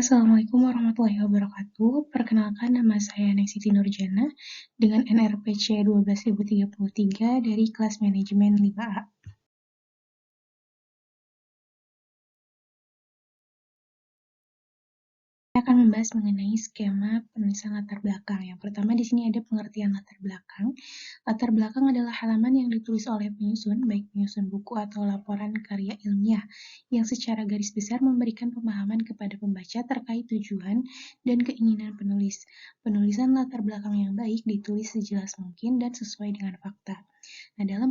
Assalamualaikum warahmatullahi wabarakatuh. Perkenalkan nama saya Siti Nurjana dengan NRPC 12033 dari kelas manajemen 5A. Saya akan membahas mengenai skema penulisan latar belakang. Yang pertama di sini ada pengertian latar belakang. Latar belakang adalah halaman yang ditulis oleh penyusun, baik penyusun buku atau laporan karya ilmiah, yang secara garis besar memberikan pemahaman kepada pembaca terkait tujuan dan keinginan penulis. Penulisan latar belakang yang baik ditulis sejelas mungkin dan sesuai dengan fakta. Nah, dalam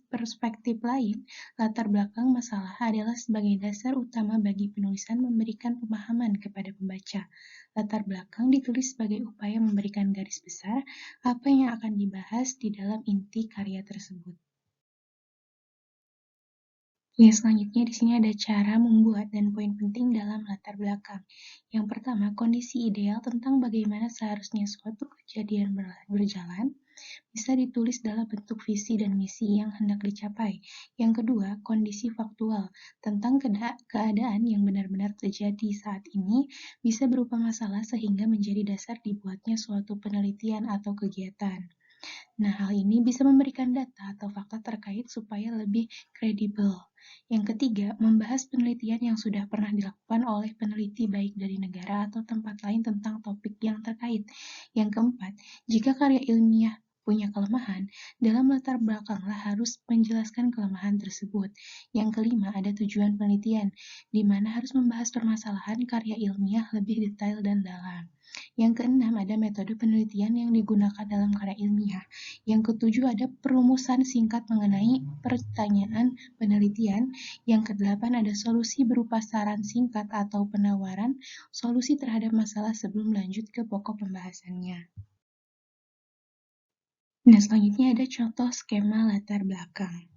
perspektif lain, latar belakang masalah adalah sebagai dasar utama bagi penulisan memberikan pemahaman kepada pembaca. Latar belakang ditulis sebagai upaya memberikan garis besar apa yang akan dibahas di dalam inti karya tersebut. Ya, selanjutnya di sini ada cara membuat dan poin penting dalam latar belakang. Yang pertama, kondisi ideal tentang bagaimana seharusnya suatu kejadian berjalan bisa ditulis dalam bentuk visi dan misi yang hendak dicapai. Yang kedua, kondisi faktual tentang keadaan yang benar-benar terjadi saat ini bisa berupa masalah sehingga menjadi dasar dibuatnya suatu penelitian atau kegiatan. Nah, hal ini bisa memberikan data atau fakta terkait supaya lebih kredibel. Yang ketiga, membahas penelitian yang sudah pernah dilakukan oleh peneliti baik dari negara atau tempat lain tentang topik yang terkait. Yang keempat, jika karya ilmiah punya kelemahan, dalam latar belakanglah harus menjelaskan kelemahan tersebut. Yang kelima, ada tujuan penelitian, di mana harus membahas permasalahan karya ilmiah lebih detail dan dalam. Yang keenam, ada metode penelitian yang digunakan dalam karya ilmiah. Yang ketujuh, ada perumusan singkat mengenai pertanyaan penelitian. Yang kedelapan, ada solusi berupa saran singkat atau penawaran solusi terhadap masalah sebelum lanjut ke pokok pembahasannya. Nah, selanjutnya ada contoh skema latar belakang.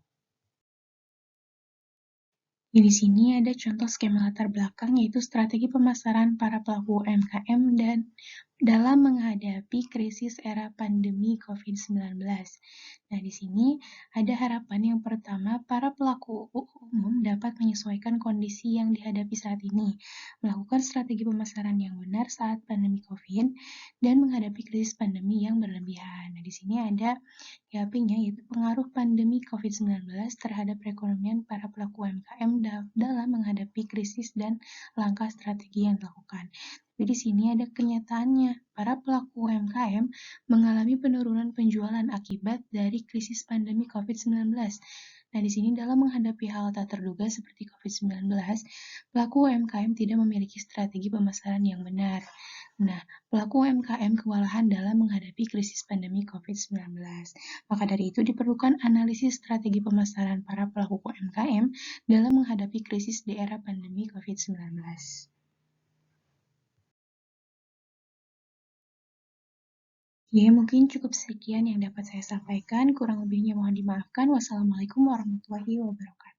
Di sini ada contoh skema latar belakang, yaitu strategi pemasaran para pelaku UMKM dan dalam menghadapi krisis era pandemi COVID-19. Nah, di sini ada harapan yang pertama, para pelaku umum dapat menyesuaikan kondisi yang dihadapi saat ini, melakukan strategi pemasaran yang benar saat pandemi COVID, dan menghadapi krisis pandemi yang berlebihan. Nah, di sini ada GAP-nya, yaitu pengaruh pandemi COVID-19 terhadap perekonomian para pelaku UMKM dalam menghadapi krisis dan langkah strategi yang dilakukan. Tapi di sini ada kenyataannya, para pelaku UMKM mengalami penurunan penjualan akibat dari krisis pandemi COVID-19. Nah, di sini dalam menghadapi hal tak terduga seperti COVID-19, pelaku UMKM tidak memiliki strategi pemasaran yang benar. Nah, pelaku UMKM kewalahan dalam menghadapi krisis pandemi COVID-19. Maka dari itu diperlukan analisis strategi pemasaran para pelaku UMKM dalam menghadapi krisis di era pandemi COVID-19. Ya, mungkin cukup sekian yang dapat saya sampaikan. Kurang lebihnya mohon dimaafkan. Wassalamualaikum warahmatullahi wabarakatuh.